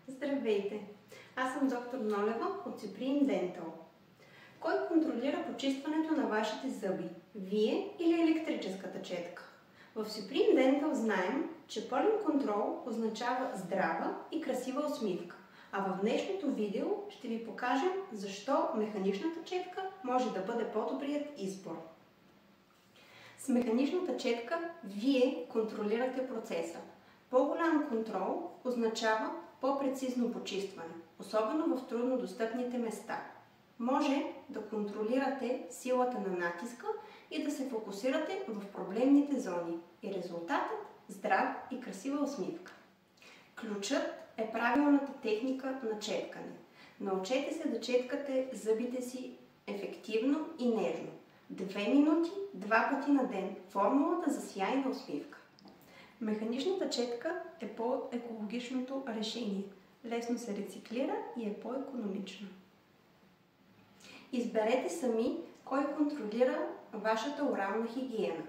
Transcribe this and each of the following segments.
Здравейте! Аз съм доктор Нолева от Supreme Dental. Кой контролира почистването на вашите зъби? Вие или електрическата четка? В Supreme Dental знаем, че пълен контрол означава здрава и красива усмивка. А в днешното видео ще ви покажем защо механичната четка може да бъде по-добрият избор. С механичната четка вие контролирате процеса. По-голям контрол означава по-прецизно почистване, особено в труднодостъпните места. Може да контролирате силата на натиска и да се фокусирате в проблемните зони. И резултатът – здрав и красива усмивка. Ключът е правилната техника на четкане. Научете се да четкате зъбите си ефективно и нежно. 2 минути, 2 пъти на ден. Формулата за сияйна усмивка. Механичната четка е по-екологичното решение. Лесно се рециклира и е по-икономична. Изберете сами кой контролира вашата орална хигиена.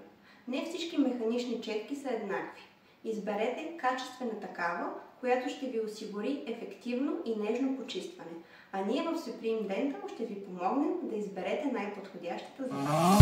Не всички механични четки са еднакви. Изберете качествена такава, която ще ви осигури ефективно и нежно почистване. А ние в Supreme Dental ще ви помогнем да изберете най-подходящата за вас.